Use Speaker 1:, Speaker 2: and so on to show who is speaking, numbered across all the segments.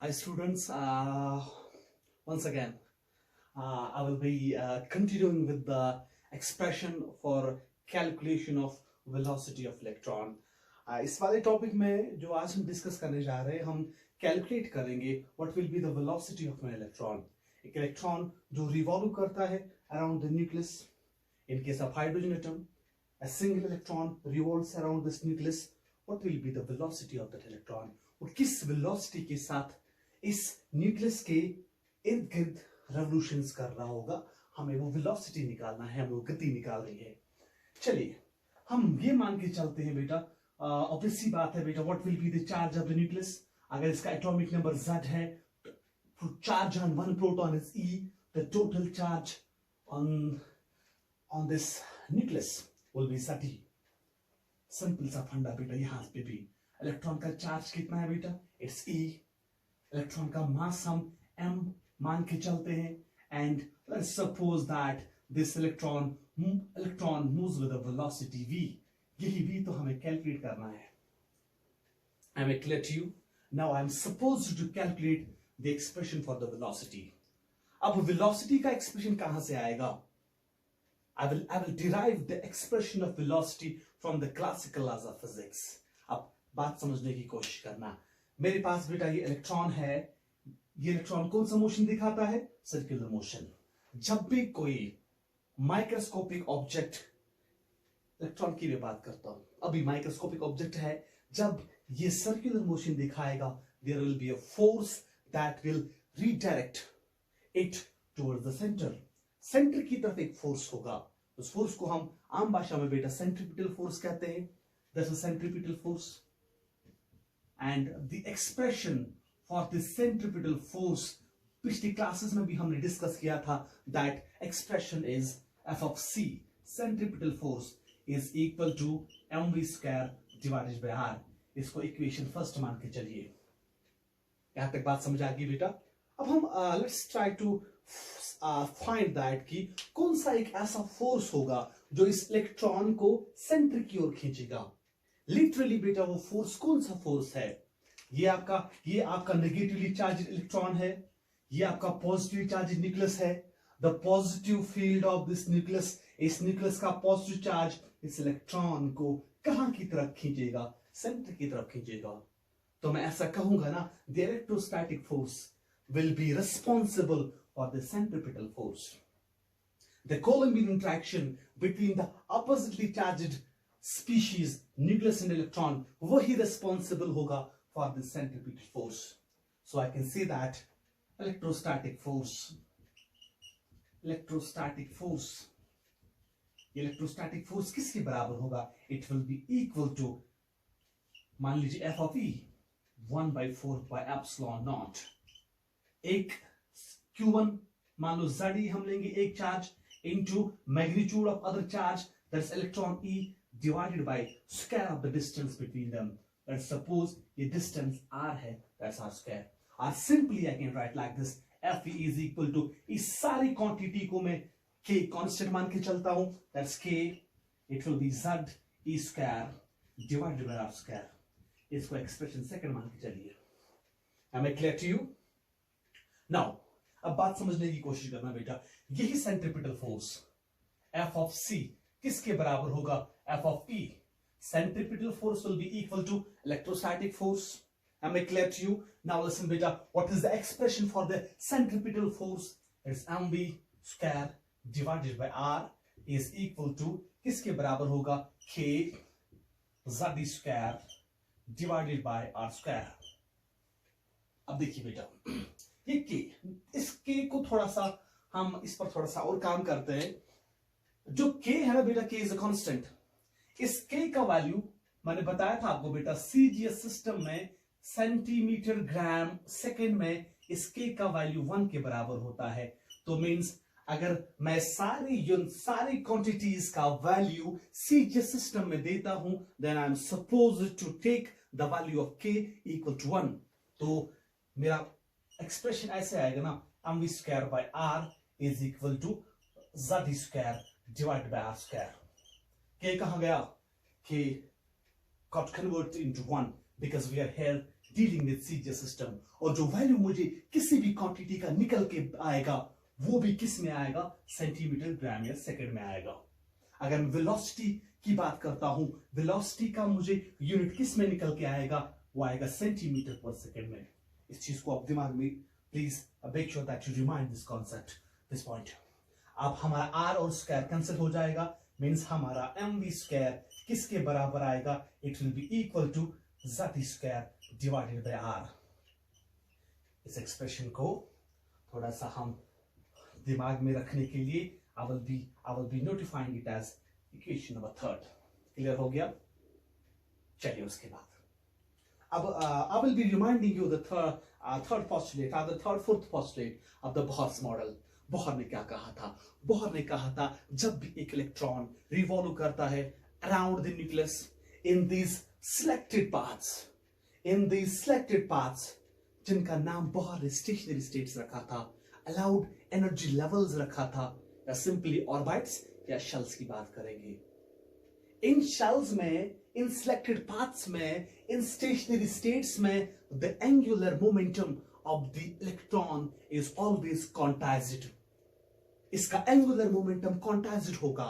Speaker 1: Hi students, once again I will be continuing with the expression for calculation of velocity of electron. इस वाले topic में जो आज हम डिस्कस करने जा रहे हैं हम कैलकुलेट करेंगे what will be the velocity of an electron. एक इलेक्ट्रॉन जो रिवॉल्व करता है around the nucleus. In case of hydrogen atom a single electron revolves around this nucleus. What will be the velocity of that electron? और किस velocity के साथ इस nucleus के इर्द गिर्द रेवोल्यूशंस कर रहा होगा. हमें वो वेलोसिटी निकालना है, हमें वो गति निकालनी है. चलिए हम ये मान के चलते हैं बेटा, ऑब्वियस सी बात है बेटा, what will be the charge of the nucleus. अगर इसका एटॉमिक नंबर Z है, charge on one proton is E. The total charge on this nucleus will be Z. Simple सा फंडा बेटा. यहां पे भी इलेक्ट्रॉन का चार्ज कितना है बेटा, इट्स E. इलेक्ट्रॉन का मास हम m मान के चलते हैं. And let's suppose that this electron moves with a velocity v. यही v तो हमें कैलकुलेट करना है. I am clear to you. Now I am supposed to calculate the expression for the velocity. अब वेलोसिटी का एक्सप्रेशन कहां से आएगा? I will derive the expression of velocity from the classical laws of physics. अब बात समझने की कोशिश करना. मेरे पास बेटा ये इलेक्ट्रॉन है. ये इलेक्ट्रॉन कौन सा मोशन दिखाता है? Circular motion. जब भी कोई माइक्रोस्कोपिक ऑब्जेक्ट, इलेक्ट्रॉन की मैं बात करता हूं, अभी माइक्रोस्कोपिक ऑब्जेक्ट है, जब ये सर्कुलर मोशन दिखाएगा, there will be a force that will redirect it towards the center. Centre की तरफ एक फोर्स होगा. उस फोर्स को हम आम भाषा में बेटा सेंट्रीपिटल फोर्स कहते हैं. That's a centripetal force. And the expression for this centripetal force पिछली क्लासेस में भी हमने डिस्कस किया था. That expression is F of C. Centripetal force is equal to mv square divided by r. इसको equation first मान के चलिए. यहां तक बात समझ आ गई बेटा. अब हम let's try to find that कि कौन सा एक ऐसा फोर्स होगा जो इस इलेक्ट्रॉन को सेंटर की ओर खींचेगा. लिटरली बेटा वो फोर्स कौन सा फोर्स है? ये आपका नेगेटिवली चार्ज इलेक्ट्रॉन है. ये आपका पॉजिटिव चार्ज न्यूक्लियस है. The positive field of this nucleus, इस न्यूक्लियस का पॉजिटिव चार्ज इस इलेक्ट्रॉन को कहां की तरफ खींचेगा? सेंटर की तरफ खींचेगा. तो मैं ऐसा कहूंगा ना, the electrostatic force will be responsible for the centripetal force. The Coulombian interaction between the oppositely charged species, nucleus and electron, वही responsible होगा for the centripetal force. So I can say that electrostatic force, electrostatic force किसके बराबर होगा? It will be equal to, मान लीजिए F of E 1/4 by epsilon naught. एक Q1 मान लो ZE हम लेंगे, एक charge into magnitude of other charge, that's electron E divided by square of the distance between them. Let's suppose ये distance R है, that's R square. और simply I can write like this, Fe is equal to, इस सारी quantity को मैं K constant मान के चलता हूं, that's K, it will be ZE square divided by R square. इसको एक्सप्रेशन सेकंड मान के चलिए. Am I clear to you? Now अब बात समझने की कोशिश करना बेटा. यही centripetal force F of C किसके बराबर होगा? F of E. Centripetal force will be equal to electrostatic force. Am I clear to you? Now listen beta, what is the expression for the centripetal force? It's mv square divided by r is equal to किसके बराबर होगा? K Z square divided by r square. अब देखिए बेटा, ये K, इस K को थोड़ा सा हम इस पर थोड़ा सा और काम करते हैं. जो K है ना बेटा, K इज अ कांस्टेंट. इस K का वैल्यू मैंने बताया था आपको बेटा, CGS सिस्टम में सेंटीमीटर ग्राम सेकेंड में इस K का वैल्यू 1 के बराबर होता है. तो मींस अगर मैं सारी क्वांटिटीज का वैल्यू CGS सिस्टम में देता हूं, then I am supposed to take the value of K equal to 1. तो मेरा एक्सप्रेशन ऐसे आएगा ना, mv square by r is equal to Z square divided by r square. K कहां गया? K got converted into 1 because we are here dealing with CGS system, और जो value मुझे किसी भी क्वांटिटी का निकल के आएगा वो भी किस में आएगा, सेंटीमीटर ग्राम या सेकंड में आएगा। अगर मैं वेलोसिटी की बात करता हूं, वेलोसिटी का मुझे यूनिट किस में निकल के आएगा, वो आएगा सेंटीमीटर पर सेकंड में। इस चीज को आप दिमाग में please make sure that you remind this concept, this point. अब हमारा आर और स्क्वायर कैंसिल हो जाएगा, मीन्स हमारा एम वी स्क्वायर किसके बराबर आएगा, it will be equal to Z square divided by R. इस एक्सप्रेशन को थोड़ा सा हम दिमाग में रखने के लिए I will be notifying it as equation number 3. Clear हो गया? चलिए उसके बाद अब I will be reminding you the third postulate or the fourth postulate of the Bohr's model. Bohr ने क्या कहा था? बोहर ने कहा था जब भी एक इलेक्ट्रॉन रिवॉल्व करता है around the nucleus in these selected paths जिनका नाम बोहर ने स्टेशनरी स्टेट्स रखा था, अलाउड एनर्जी लेवल्स रखा था, या सिंपली ऑर्बिट्स या शेल्स की बात करेंगे। इन शेल्स में, इन सिलेक्टेड पाथ्स में, इन स्टेशनरी स्टेट्स में the angular momentum of the electron is always quantized. इसका एंगुलर मोमेंटम क्वांटाइज्ड होगा।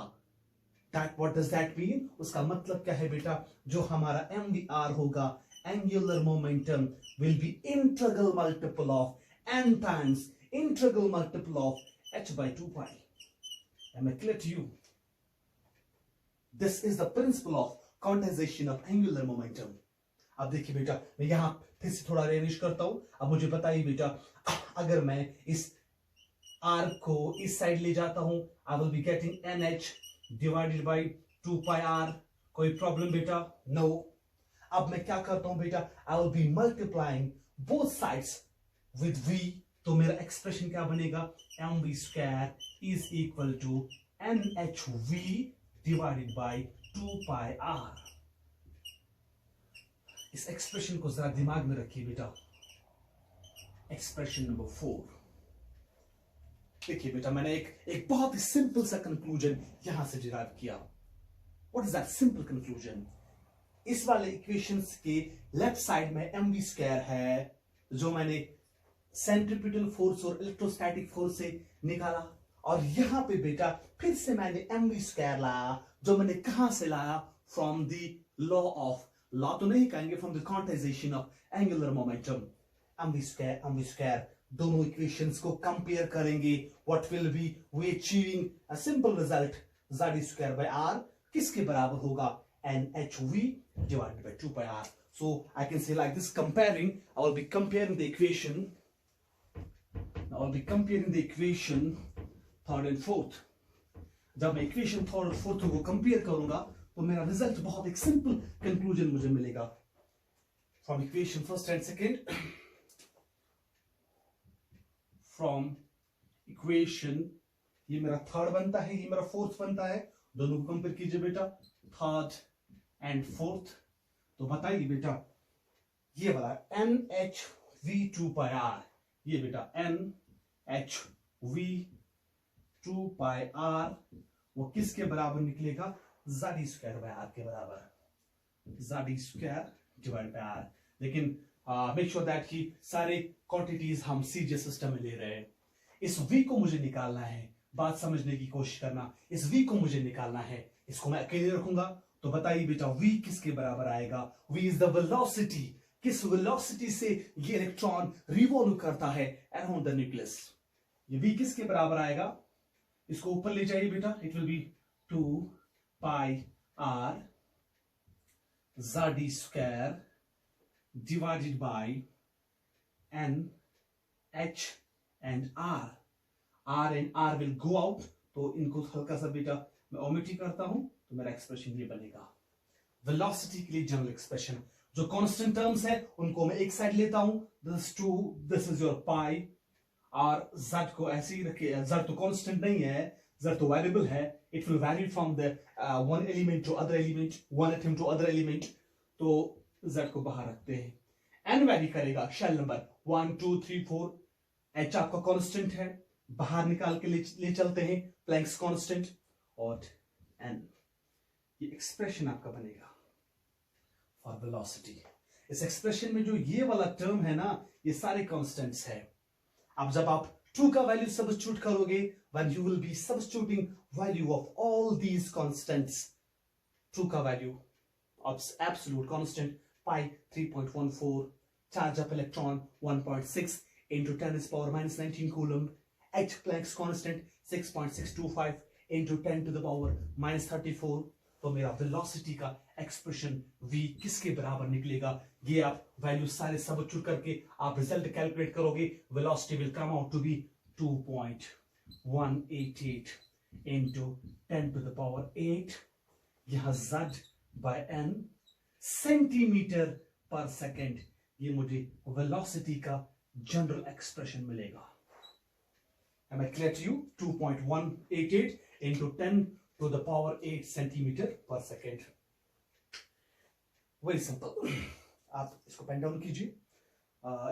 Speaker 1: What does that mean? उसका मतलब क्या है बेटा? जो हमारा mvr होगा, angular momentum will be integral multiple of n times integral multiple of h by 2 pi. Am I clear to you? This is the principle of quantization of angular momentum. अब देखिए बेटा, मैं यहां फिर से थोड़ा रेनिश करता हूं। अब मुझे बताइए बेटा, अगर मैं इस r को इस साइड ले जाता हूं, I will be getting nh divided by 2 pi r. कोई प्रॉब्लम बेटा? No. अब मैं क्या करता हूं बेटा? I will be multiplying both sides with v. तो मेरा एक्सप्रेशन क्या बनेगा? M V square is equal to N H V divided by 2 pi R. इस एक्सप्रेशन को जरा दिमाग में रखिए बेटा। एक्सप्रेशन नंबर 4 देखिए बेटा, मैंने एक बहुत ही सिंपल सा कंक्लूजन यहां से डिराइव किया। What is that simple conclusion? इस वाले इक्वेशंस के लेफ्ट साइड में एम वी स्क्वायर है, जो मैंने सेंट्रीपिटल फोर्स और इलेक्ट्रोस्टैटिक फोर्स से निकाला, और यहां पे बेटा फिर से मैंने एम वी स्क्वायर लाया, जो मैंने कहां से लाया? फ्रॉम द लॉ तो नहीं कहेंगे, from the quantisation of angular momentum. M V square दोनों इक्वेशंस को कंपेयर करेंगे। What will be we achieving a simple result, Z square by R किसके बराबर होगा? N H V divided by 2 pi R. So I can say like this, comparing, I will be comparing the equation, I'll be comparing the equation third and fourth. जब मैं equation third और fourth को compare करूंगा तो मेरा result बहुत एक simple conclusion मुझे मिलेगा। From equation first and second, from equation, ये मेरा थर्ड बनता है, ये मेरा फोर्थ बनता है, दोनों को कंपेयर कीजिए बेटा, थर्ड एंड फोर्थ। तो बताइए बेटा, ये वाला N H V 2 pi R, ये बेटा N H V 2 pi R, वो किसके बराबर निकलेगा? ज़ेड स्क्वायर बाय आर के बराबर, Z square divide by R. लेकिन मेक श्योर दैट कि सारे क्वांटिटीज हम सीजीएस सिस्टम में ले रहे हैं। इस v को मुझे निकालना है, बात समझने की कोशिश करना। इस v को मुझे निकालना है, इसको मैं अकेले रखूंगा। तो बताइए बेटा, v किसके बराबर आएगा? v is the velocity. किस वेलोसिटी से ये इलेक्ट्रॉन रिवॉल्व करता है अराउंड द न्यूक्लियस? ये v किसके बराबर आएगा? इसको ऊपर ले जाइए बेटा, it will B 2 pi are Z square divided by n h and r and r will go out, तो इनको हल्का सा बेटा मैं ओमिट ही करता हूं, तो मेरा एक्सप्रेशन ये बनेगा। वेलोसिटी के लिए जनरल एक्सप्रेशन, जो कांस्टेंट टर्म्स है उनको मैं एक साइड लेता हूं, this 2, this is your pi, और z को ऐसे ही रखिए। z तो कांस्टेंट नहीं है, z तो वेरिएबल है, it will vary from the one element to other element, one atom to other element, तो z को बाहर रखते हैं। n वैरी करेगा, शेल नंबर 1 2 3 4, h आपका कांस्टेंट है, बाहर निकाल के ले चलते हैं, प्लैंक्स कांस्टेंट, और n, ये एक्सप्रेशन आपका बनेगा फॉर वेलोसिटी। इस एक्सप्रेशन में जो ये वाला टर्म है ना, ये सारे कांस्टेंट्स है। अब जब आप 2 का वैल्यू सब्स्टिट्यूट करोगे, when you will be substituting value of all these constants, 2 का value of absolute constant pi 3.14, charge of electron 1.6 into 10 is power minus 19 coulomb, H Planck's constant 6.625 into 10 to the power minus 34। तो मेरा velocity का expression v किसके बराबर निकलेगा, ये आप value सारे सब्स्टिट्यूट करके आप रिजल्ट कैलकुलेट करोगे। Velocity will come out to be 2.188 into 10 to the power 8, यहां z by n सेंटीमीटर पर सेकेंड, ये मुझे वेलोसिटी का जनरल एक्सप्रेशन मिलेगा। Am I clear to you? 2.188 into 10 to the power 8 centimeter per second. Very simple. आप इसको pen down कीजिए।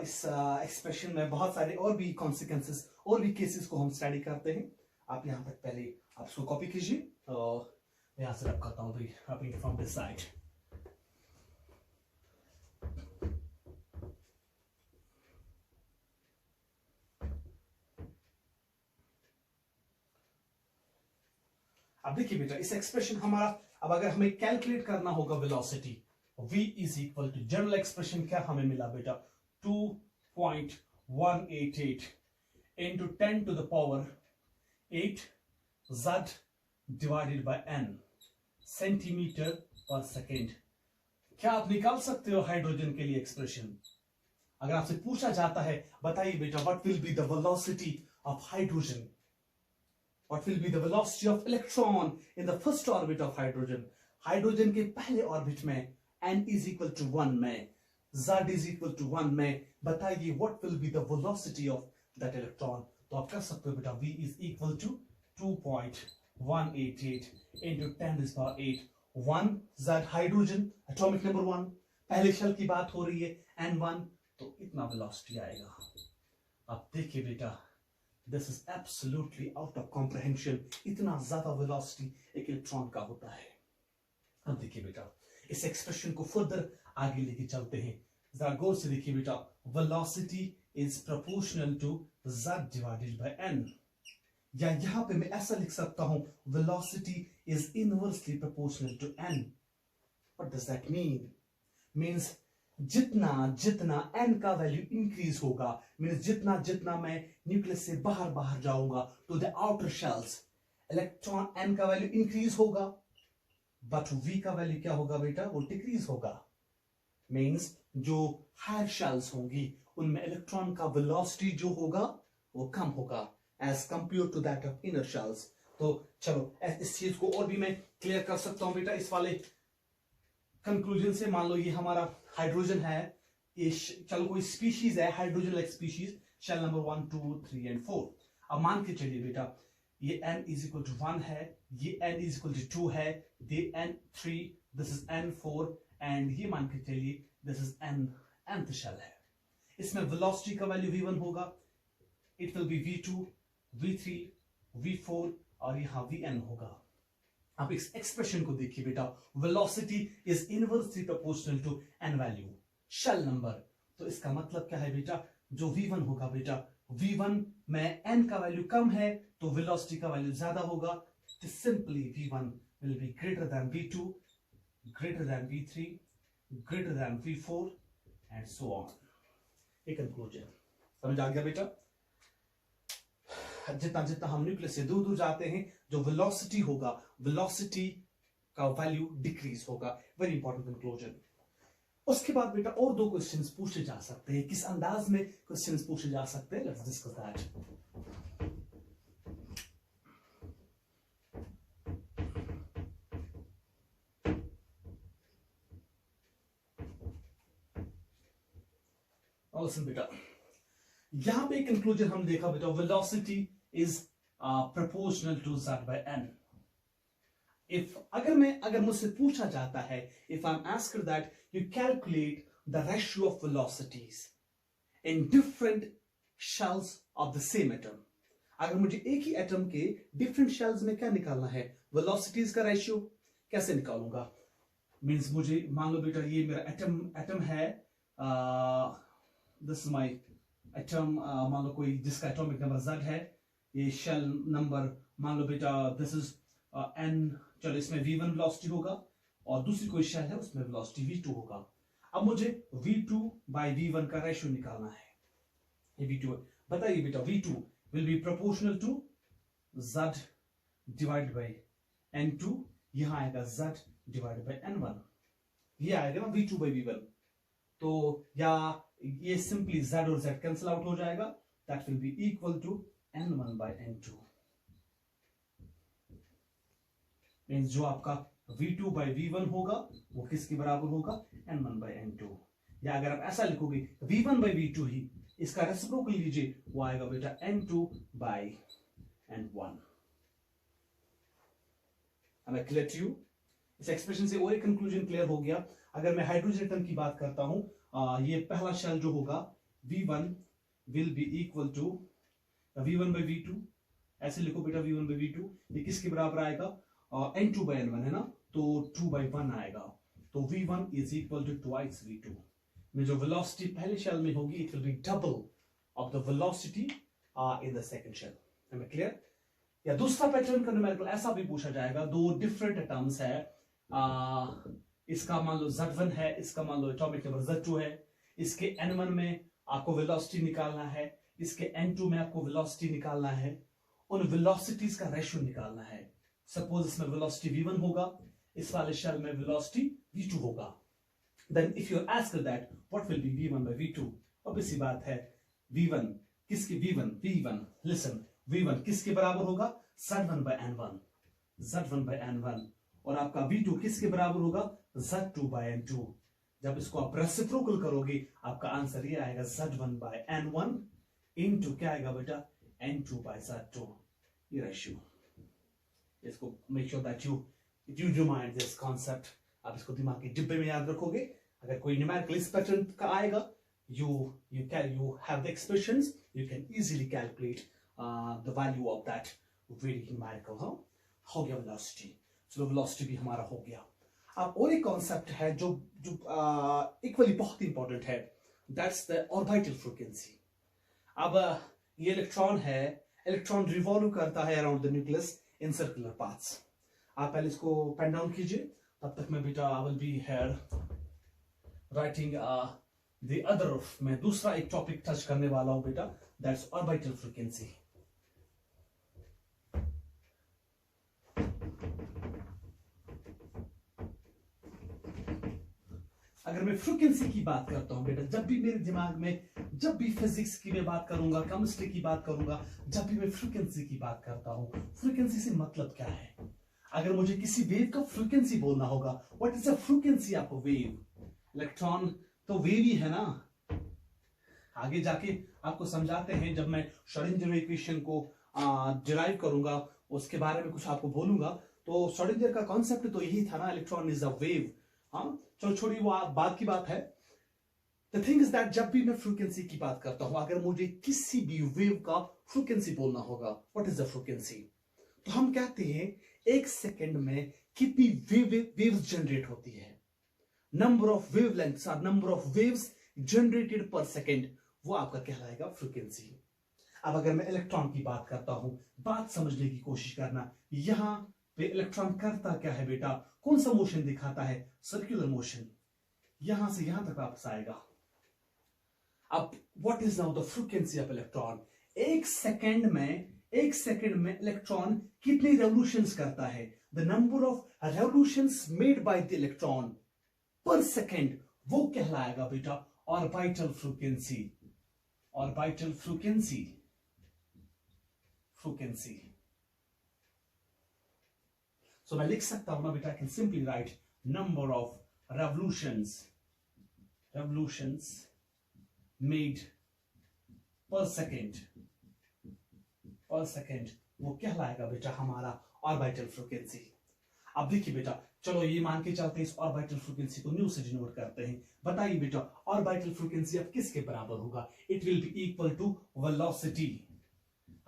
Speaker 1: इस एक्सप्रेशन में बहुत सारे और भी कॉन्सिक्वेंसेस और भी केसेस को हम स्टडी करते हैं। आप यहाँ तक पहले आप इसको कॉपी कीजिए और यहाँ से रब करता हूँ भाई रबिंग फ्रॉम दिस साइड। अब देखिए बेटा, इस एक्सप्रेशन हमारा, अब अगर हमें कैलकुलेट करना होगा velocity, v is equal to general expression क्या हमें मिला बेटा, 2.188 into 10 to the power 8 z divided by n centimetre पर सेकेंड। क्या आप निकाल सकते हो हाइड्रोजन के लिए एक्सप्रेशन? अगर आपसे पूछा जाता है बताइए बेटा what will be the velocity of hydrogen, what will be the velocity of electron in the first orbit of hydrogen, hydrogen के पहले ऑर्बिट में n is equal to 1 में, z is equal to 1 में, बताइए what will be the velocity of that electron। तो आप कर सकते हो बेटा v is equal to 2.188 into 10 to the power 8, 1 z hydrogen atomic number 1, पहले शेल की बात हो रही है n1, तो इतना वेलोसिटी आएगा। आप देखिए बेटा, this is absolutely out of comprehension, इतना ज्यादा वेलोसिटी एक इलेक्ट्रॉन का होता है। अब देखिए बेटा, इस एक्सप्रेशन को फर्दर आगे लेके चलते हैं, जरा गौर से देखिए बेटा, velocity is proportional to z divided by n, या यहां पे मैं ऐसा लिख सकता हूं velocity is inversely proportional to n। What does that mean? Means जितना जितना n का वैल्यू इंक्रीज होगा, मींस जितना जितना मैं न्यूक्लियस से बाहर बाहर जाऊंगा to the outer shells, electron n का वैल्यू इंक्रीज होगा, बट v का वैल्यू क्या होगा बेटा, वो डिक्रीज होगा। मींस जो हायर शेल्स होंगी उनमें इलेक्ट्रॉन का वेलोसिटी जो होगा वो कम होगा as compare to that of inner shells. तो चलो इस चीज को और भी मैं क्लियर कर सकता हूं बेटा इस वाले कंक्लूजन से। मान लो ये हमारा हाइड्रोजन है, ये चलो कोई स्पीशीज है, hydrogen like species, shell number 1 2 3 and 4। अब मान के चलिए बेटा ये n इज इक्वल टू 1 है, ये n इज इक्वल टू 2 है, ये n3, this is n4 and ये मान के चलिए दिस इज nth शेल है। इसमें वेलोसिटी का वैल्यू v1 होगा, it will B v2 v3 v4 और यहां vn होगा। आप इस एक्सप्रेशन को देखिए बेटा, velocity is inversely proportional to n value shell number. तो इसका मतलब क्या है बेटा, जो v1 होगा बेटा, v1 में n का वैल्यू कम है तो वेलोसिटी का वैल्यू ज्यादा होगा, तो simply v1 will be greater than v2, greater than v3, greater than v4 and so on. ये कंक्लूजन समझ आ गया बेटा? जितना जितना हम न्यूक्लियस से दूर दूर जाते हैं जो वेलोसिटी होगा, वेलोसिटी का वैल्यू डिक्रीज होगा। Very important conclusion. उसके बाद बेटा और दो क्वेश्चंस पूछे जा सकते हैं, किस अंदाज में क्वेश्चंस पूछे जा सकते हैं, लेट्स डिस्कस दैट। लिसन बेटा, यहां पे कंक्लूजन हम देखा बेटा, velocity is proportional to z by n। अगर मुझसे पूछा जाता है, if I'm asked that you calculate the ratio of velocities in different shells of the same atom, अगर मुझे एक ही एटम के डिफरेंट शेल्स में क्या निकालना है, वेलोसिटीज का रेशियो कैसे निकालूंगा? मींस मुझे मान लो बेटा ये मेरा एटम है, दिस इज माई एटम, मान लो कोई जिसका एटॉमिक नंबर z है, ये शेल नंबर मान लो बेटा दिस इज n, चलो इसमें v1 वेलोसिटी होगा और दूसरी कोई शेल है उसमें वेलोसिटी v2 होगा। अब मुझे v2 बाई v1 का रेशियो निकालना है। ये v2 बताइए बेटा, v2 will be proportional to z divide by n2, यहां आएगा z डिवाइड बाई n1, ये आएगा ना v2 बाई v1। तो या ये सिंपली z और z कैंसिल आउट हो जाएगा, that will be equal to n1 by n2। Means जो आपका v2 बाई v1 होगा वो किसके बराबर होगा, n1 बाई n2। या अगर आप ऐसा लिखोगे v1 बाई v2 ही, इसका रेसिप्रोकल लीजिए, वो आएगा बेटा n2 by n1। Am I clear to you? इस एक्सप्रेशन से और एक कंक्लूजन क्लियर हो गया। अगर मैं हाइड्रोजन एटम की बात करता हूं, ये पहला शेल जो होगा v1 will be equal to v1 by v2, ऐसे लिखो बेटा v1 बाई v2, ये किसके बराबर आएगा, n2 बाई n1 है ना, तो 2 बाई 1 आएगा। तो v1 is equal to twice v2 में जो वेलोसिटी पहले शेल में होगी it will be double of the velocity in the second shell. Am I clear? या दूसरा पैटर्न का न्यूमेरिकल ऐसा भी पूछा जाएगा, दो डिफरेंट एटम्स है, इसका मान लो z1 है, इसका मान लो एटॉमिक नंबर z2 है, इसके n1 में आपको वेलोसिटी निकालना है, इसके n2 में आपको वेलोसिटी निकालना है, उन वेलोसिटीज का रेशियो निकालना है। सपोज इसमें वेलोसिटी v1 होगा, इस वाले शेल में वेलोसिटी v2 होगा। Then if you ask that what will be v1 by v2, obvious सी बात है v1 किसके, v1 लिसन, v1 किसके बराबर होगा, z1 bye n1, z1 bye n1, और आपका v2 किसके बराबर होगा, z2 बाय n2। जब इसको आप रेसिप्रोकल करोगे आपका आंसर ये आएगा z1 बाय n1 इनटू क्या आएगा बेटा, n2 बाय z2। ये रेशियो, इसको make sure that you remind this concept, आप इसको दिमाग के डिब्बे में याद रखोगे। अगर कोई न्यूमेरिकल इस पैटर्न का आएगा, you have the expressions, you can easily calculate the value of that very numerical। हो गया वेलोसिटी, चलो वेलोसिटी भी हमारा हो गया। अब और एक कॉन्सेप्ट है जो इक्वली बहुत इंपॉर्टेंट है, दैट्स द ऑर्बिटल फ्रीक्वेंसी। अब ये इलेक्ट्रॉन है, इलेक्ट्रॉन रिवॉल्व करता है around the nucleus in circular paths. आप पहले इसको पेन डाउन कीजिए, तब तक मैं बेटा आई will be here writing the other, मैं दूसरा एक टॉपिक टच करने वाला हूं बेटा, दैट्स ऑर्बिटल फ्रीक्वेंसी। अगर मैं फ्रीक्वेंसी की बात करता हूं बेटा, जब भी मेरे दिमाग में, जब भी फिजिक्स की मैं बात करूंगा, केमिस्ट्री की बात करूंगा, जब भी मैं फ्रीक्वेंसी की बात करता हूं, फ्रीक्वेंसी से मतलब क्या है। अगर मुझे किसी वेव का फ्रीक्वेंसी बोलना होगा, what is the frequency of a wave, electron तो वेव ही है ना। आगे जाके आपको समझाते हैं, जब मैं श्रोडिंगर इक्वेशन को डिराइव करूंगा, उसके बारे में कुछ आपको बोलूंगा, तो श्रोडिंगर का कॉन्सेप्ट तो यही था ना, इलेक्ट्रॉन इज अ वेव। चलो छोड़िए, वो बात की बात है। द थिंग इज दैट जब भी मैं फ्रीक्वेंसी की बात करता हूं, अगर मुझे किसी भी वेव का फ्रीक्वेंसी बोलना होगा, व्हाट इज द फ्रीक्वेंसी, तो हम कहते हैं एक सेकंड में कितनी वेव्स जनरेट होती है, नंबर ऑफ वेवलेंथ्स और नंबर ऑफ वेव्स जनरेटेड पर सेकंड, वो आपका कहलाएगा फ्रीक्वेंसी। अब अगर मैं इलेक्ट्रॉन की बात करता हूं, बात समझने की कोशिश करना, यहां पे इलेक्ट्रॉन करता क्या है बेटा, कौन सा मोशन दिखाता है, सर्कुलर मोशन, यहां से यहां तक वापस आएगा। अब what is now the frequency of electron, एक सेकंड में इलेक्ट्रॉन कितनी रेवोल्यूशंस करता है, the number of revolutions made by the electron पर सेकंड, वो कहलाएगा बेटा orbital frequency. Orbital frequency so मैं लिख सकता हूं ना बेटा, I can simply write number of revolutions made पर सेकेंड, वो कहलाएगा बेटा हमारा ऑर्बिटल फ्रीक्वेंसी। अब देखिए बेटा, चलो ये मान के चलते हैं, इस ऑर्बिटल फ्रीक्वेंसी को न्यू से डिनोट करते हैं। बताइए बेटा ऑर्बिटल फ्रीक्वेंसी अब किसके बराबर होगा, it will be equal to velocity.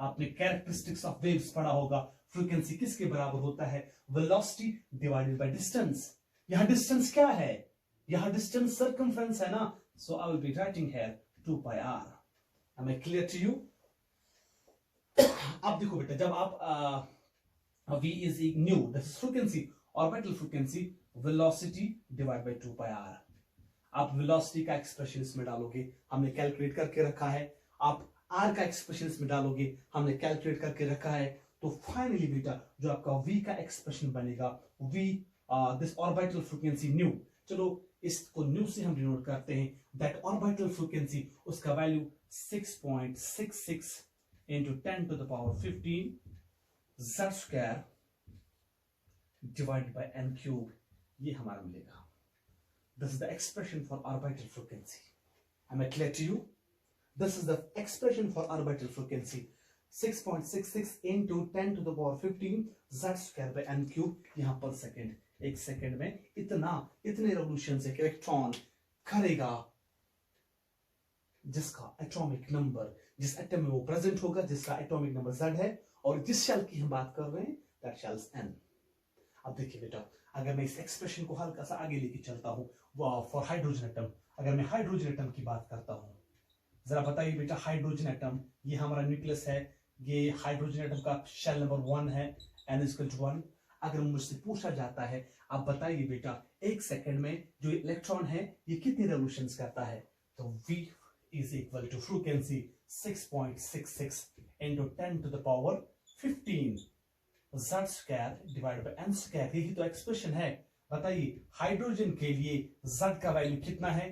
Speaker 1: आपने कैरेक्टरिस्टिक्स ऑफ वेव्स पढ़ा होगा, फ्रीक्वेंसी किसके बराबर होता है, वेलोसिटी डिवाइडेड बाय डिस्टेंस। यहां डिस्टेंस क्या है, यहां डिस्टेंस सर्कमफ्रेंस है ना, So I will be writing here 2 pi r. Am I clear to you? अब देखो बेटा, जब आप v is nu, this is frequency, orbital frequency, velocity divided by 2 pi r. आप velocity का एक्सप्रेशन इसमें डालोगे, हमने कैलकुलेट करके रखा है. आप r का एक्सप्रेशन इसमें डालोगे, हमने कैलकुलेट करके रखा है. तो फाइनली बेटा जो आपका v का एक्सप्रेशन बनेगा, v this orbital frequency new, चलो इसको न्यू से हम डिनोट करते हैं. दैट ऑर्बिटल फ्रीक्वेंसी, उसका value 6.66 into 10 to the power 15 z square divided by n cube, ये हमारा मिलेगा. This is the expression for orbital frequency. Am I clear to you? This is the expression for orbital frequency. 6.66 into 10 to the power 15 z square by n cube. यहाँ पर second, एक second में इतने revolution से electron करेगा जिसका atomic number, जिस atom में वो प्रेजेंट होगा, जिसका एटॉमिक नंबर z है, और जिस शेल की हम बात कर रहे हैं दैट शेल इज n. अब देखिए बेटा, अगर मैं इस एक्सप्रेशन को हल्का सा आगे लेके चलता हूं फॉर हाइड्रोजन एटम, अगर मैं हाइड्रोजन एटम की बात करता हूं, जरा बताइए बेटा, हाइड्रोजन एटम, ये हमारा न्यूक्लियस है, ये हाइड्रोजन एटम का शेल नंबर 1 है, n = 1. अगर मुझसे पूछा जाता है, आप बताइए बेटा, एक सेकंड में जो इलेक्ट्रॉन है ये कितनी रेवोल्यूशंस करता है, तो v is equal to frequency 6.66 into 10 to the power 15 z square divided by n square. यही तो एक्सप्रेशन है. बताइए हाइड्रोजन के लिए z का वैल्यू कितना है?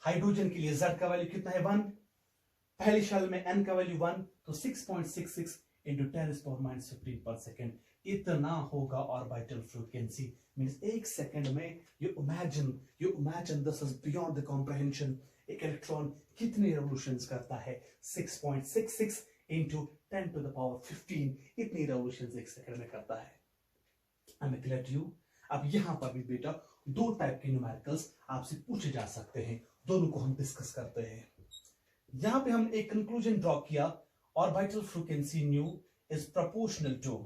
Speaker 1: हाइड्रोजन के लिए z का वैल्यू कितना है? 1. पहले शेल में n का वैल्यू 1, तो 6.66 into 10⁻⁻15 per second, इतना होगा ऑर्बिटल फ्रीक्वेंसी. मींस एक सेकंड में you imagine this is beyond the comprehension. एक इलेक्ट्रॉन कितने रेवोल्यूशंस करता है? 6.66 into 10 to the power 15, इतनी रेवोल्यूशंस एक सेकंड में करता है. Am I clear to you? अब यहां पर भी बेटा दो टाइप के न्यूमेरिकल्स आपसे पूछे जा सकते हैं, दोनों को हम डिस्कस करते हैं. यहां पे हम एक कंक्लूजन ड्रॉ किया, orbital frequency nu is proportional to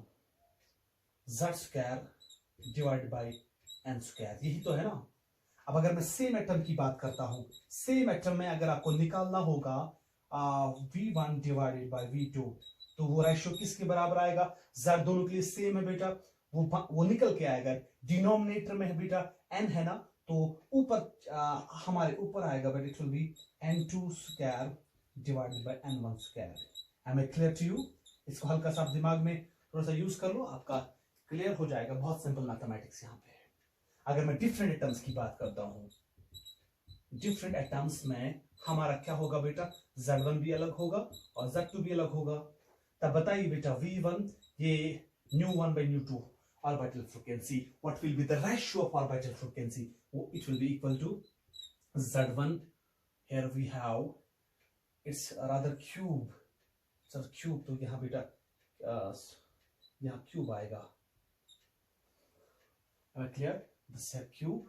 Speaker 1: z square divided by n square. यही तो है ना. अब अगर मैं सेम एटम की बात करता हूं, सेम एटम में अगर आपको निकालना होगा v1 डिवाइडेड बाय v2, तो वो रेशियो किसके बराबर आएगा? z दोनों के लिए सेम है बेटा, वो निकल के आएगा. डिनोमिनेटर में है बेटा n है ना, तो ऊपर हमारे ऊपर आएगा बेटा, it will be n2 square divided by n1 square. Am I clear to you? इसको हल्का सा आप दिमाग में थोड़ा सा यूज कर लो, आपका क्लियर हो जाएगा. बहुत सिंपल मैथमेटिक्स यहाँ पे है. अगर मैं डिफरेंट एटम्स की बात करता हूं, डिफरेंट एटम्स में हमारा क्या होगा बेटा? Z1 भी अलग होगा और Z2 भी अलग होगा. तब बताइए बेटा, V1 ये nu1 by nu2 orbital frequency, what will be the ratio of orbital frequency? It will be equal to Z1, here we have it's rather cube, so cube, तो यहाँ बेटा यहाँ cube आएगा. Am I clear? This is cube.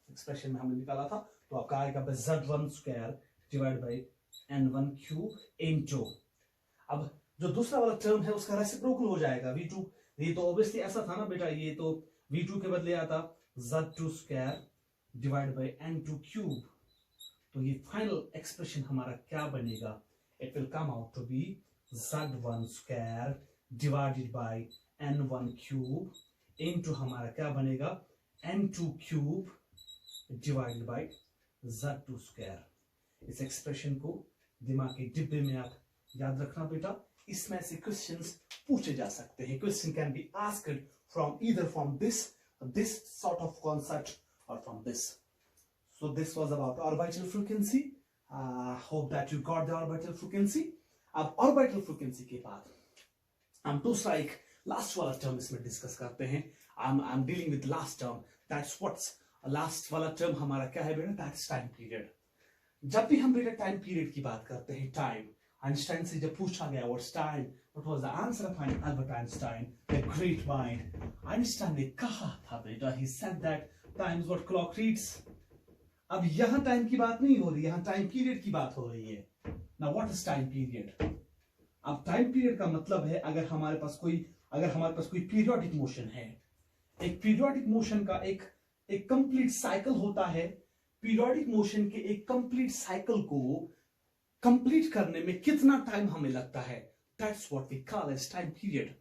Speaker 1: Expression में हमने निकाला था, तो आपका आएगा Z1 square divide bye n1 cube into. अब जो दूसरा वाला टर्म है उसका रेसिप्रोकल हो जाएगा v2. ये तो ऑब्वियसली ऐसा था ना बेटा, ये तो v2 के बदले आता Z2 square divide bye n2 cube. तो ये फाइनल एक्सप्रेशन हमारा क्या बनेगा? It will come out to be Z1 square divided by n1 cube into हमारा क्या बनेगा? n2 cube divided by Z2 square. इस एक्सप्रेशन को दिमाग के डिब्बे में आप याद रखना बेटा. इसमें से क्वेश्चंस पूछे जा सकते हैं. Question can be asked from either from this sort of concept और from this. So this was about orbital frequency. Hope that you got the orbital frequency. अब ऑर्बिटल फ्रीक्वेंसी के बाद हम दूसरा एक लास्ट वाला टर्म इसमें डिस्कस करते हैं. I am dealing with last term. That's what's last वाला टर्म हमारा क्या है बेटा? That's time period. जब भी हम बेटा टाइम पीरियड की बात करते हैं, टाइम, आइंस्टाइन से जब पूछा गया what's time, what was the answer of Albert Einstein, the great mind. Einstein ने कहा था बेटा, he said that time is what clock reads. अब यहां टाइम की बात नहीं हो रही, यहां टाइम पीरियड की बात हो रही है. Now what is time period? अब टाइम पीरियड का मतलब है अगर हमारे पास कोई पीरियोडिक मोशन है, एक पीरियोडिक मोशन का एक कंप्लीट साइकिल होता है. पीरियोडिक मोशन के एक कंप्लीट साइकिल को कंप्लीट करने में कितना टाइम हमें लगता है, that's what we call as time period.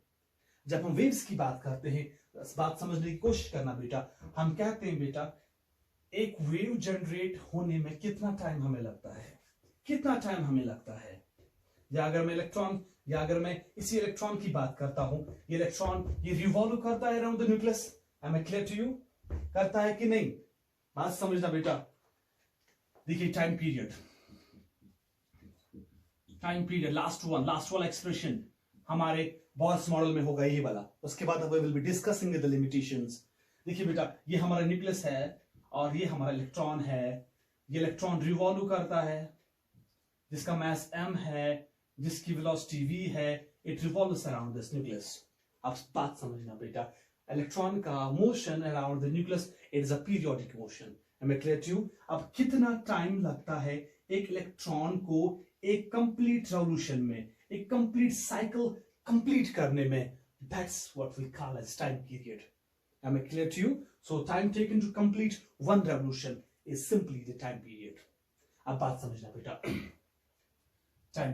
Speaker 1: जब हम वेव्स की बात करते हैं, इस बात समझने की कोशिश करना बेटा, हम कहते हैं बेटा एक वेव जनरेट होने में कितना टाइम हमें लगता है, कितना टाइम हमें लगता है। या अगर मैं इसी इलेक्ट्रॉन की बात करता हूं, ये इलेक्ट्रॉन ये रिवॉल्व करता है around the nucleus, am I clear to you, करता है कि नहीं, बात समझना बेटा। देखिए टाइम पीरियड लास्ट वाला एक्सप्रेशन हमारे बॉल्स मॉडल में होगा यही वाला, उसके बाद we will be discussing the limitations. देखिए बेटा ये हमारा न्यूक्लियस है और ये हमारा इलेक्ट्रॉन है, ये इलेक्ट्रॉन रिवॉल्व करता है जिसका मास m है, जिसकी वेलोसिटी v है, it revolves around this nucleus. आप बात समझना बेटा, इलेक्ट्रॉन का motion around the nucleus it is a periodic motion, am I clear to you. अब कितना टाइम लगता है एक इलेक्ट्रॉन को एक कंप्लीट रेवोल्यूशन में, एक कंप्लीट साइकिल कंप्लीट करने में, that's what we call as time period, am I clear to you. So time taken to complete one revolution is simply the time period. अब बात समझना बेटा, टाइम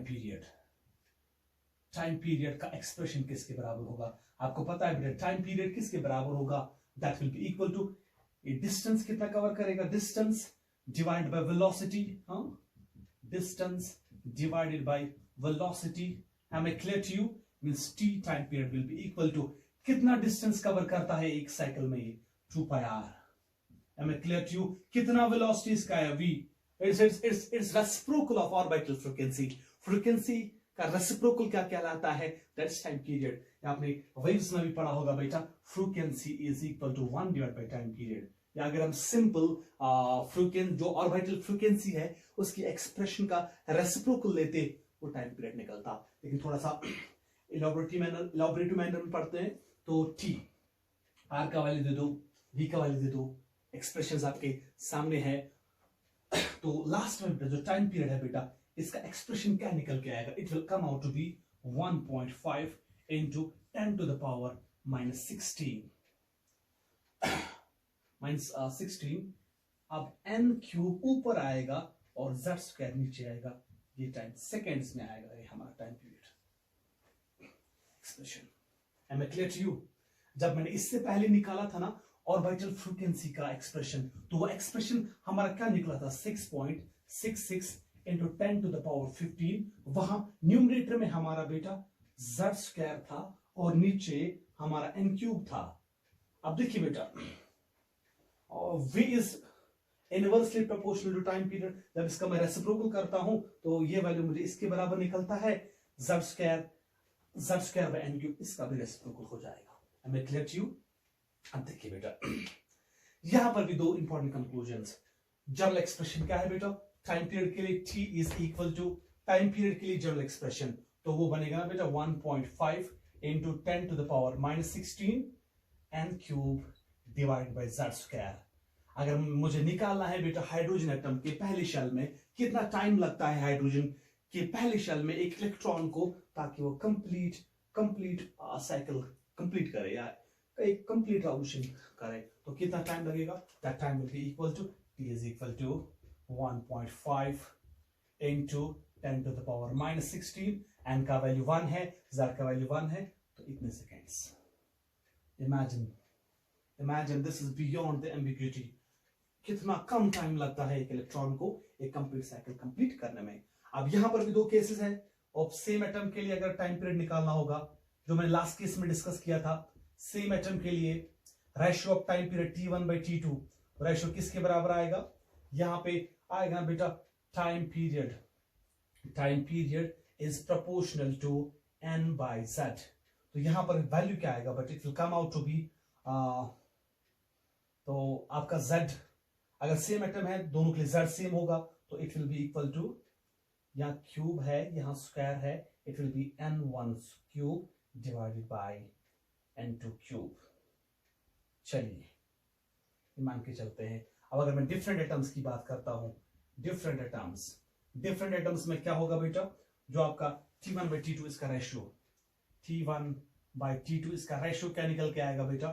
Speaker 1: पीरियड का expression किसके बराबर होगा, आपको पता है बेटा टाइम पीरियड किसके बराबर होगा, that will be equal to ये डिस्टेंस कितना कवर करेगा, distance divide by velocity, distance divided by velocity, am I clear to you, means T time period will be equal to कितना डिस्टेंस कवर करता है एक साइकिल में, ये 2 pi r, am I clear to you. कितना velocity इसका है v, it's reciprocal of orbital frequency का रेसिप्रोकल क्या कहलाता है, दैट्स टाइम पीरियड। आपने वेव्स में भी पढ़ा होगा बेटा, frequency is equal to 1 divide by time period. या अगर हम सिंपल फ्रीक्वेंसी जो ऑर्बिटल फ्रीक्वेंसी है उसकी एक्सप्रेशन का रेसिप्रोकल लेते वो टाइम पीरियड निकलता। लेकिन थोड़ा सा इलैबोरेटिव मैनर में पढ़ते हैं तो टी आर का वैल्यू दे दो, वी का वैल्यू दे दो, एक्सप्रेशंस आपके सामने है। तो लास्ट में जो टाइम पीरियड है बेटा, इसका एक्सप्रेशन क्या निकल के आएगा, it will come out to be 1.5 into 10 to the power minus 16 अब n क्यूब ऊपर आएगा और z स्क्वायर नीचे आएगा, ये टाइम सेकेंड्स में आएगा, ये हमारा time period expression, am I clear to you. जब मैंने इससे पहले निकाला था ना ऑर्बिटल फ्रीक्वेंसी का एक्सप्रेशन, तो वो एक्सप्रेशन हमारा क्या निकला था, 6.66 into 10 to the power 15, वहां न्यूमरेटर में हमारा बेटा z स्क्वायर था और नीचे हमारा n क्यूब था। अब देखिए बेटा v is inversely proportional to time period, जब इसका मैं रेसिप्रोकल करता हूं तो ये वैल्यू मुझे इसके बराबर निकलता है, z square by n cube, इसका भी रेसिप्रोकल हो जाएगा, am I clear to you. अब देखिए बेटा यहां पर भी दो इंपॉर्टेंट कंक्लूजन्स। जनरल एक्सप्रेशन क्या है बेटा, टाइम पीरियड के लिए t is equal to, time period के लिए जनरल एक्सप्रेशन तो वो बनेगा ना बेटा 1.5 into 10 to the power minus 16 n cube divide by z square. अगर मुझे निकालना है बेटा हाइड्रोजन एटम के पहले शेल में कितना टाइम लगता है हाइड्रोजन के पहले शेल में एक इलेक्ट्रॉन को, ताकि वो कंप्लीट साइकिल कंप्लीट करे या एक कंप्लीट रेवोल्यूशन करे, तो कितना टाइम लगेगा, that time will be equal to t is equal to 1.5 into 10 to the power minus 16, n का वैल्यू 1 है, z का वैल्यू 1 है, तो इतने seconds. Imagine this is beyond the ambiguity, कितना कम टाइम लगता है एक इलेक्ट्रॉन को एक कंप्लीट साइकिल कंप्लीट करने में। अब यहां पर भी दो केसेस हैं, और सेम एटम के लिए अगर टाइम पीरियड निकालना होगा, जो मैंने लास्ट केस में डिस्कस किया था, सेम एटम के लिए ratio of time period T1 by T2, ratio किसके बराबर आएगा, यहां पे आएगा बेटा time period is proportional to n by z। तो यहां पर वैल्यू क्या आएगा, but it will come out to be, तो आपका z अगर सेम एटम है दोनों के लिए z सेम होगा, तो it will be equal to, यहाँ क्यूब है यहाँ स्क्वायर है, it will be n1 cube divided by n2 cube. चलिए मान के चलते हैं। अब अगर मैं डिफरेंट एटम्स की बात करता हूं, डिफरेंट एटम्स में क्या होगा बेटा, जो आपका T1 by T2 इसका रेशियो, T1 by T2 इसका रेशियो क्या निकल के आएगा बेटा,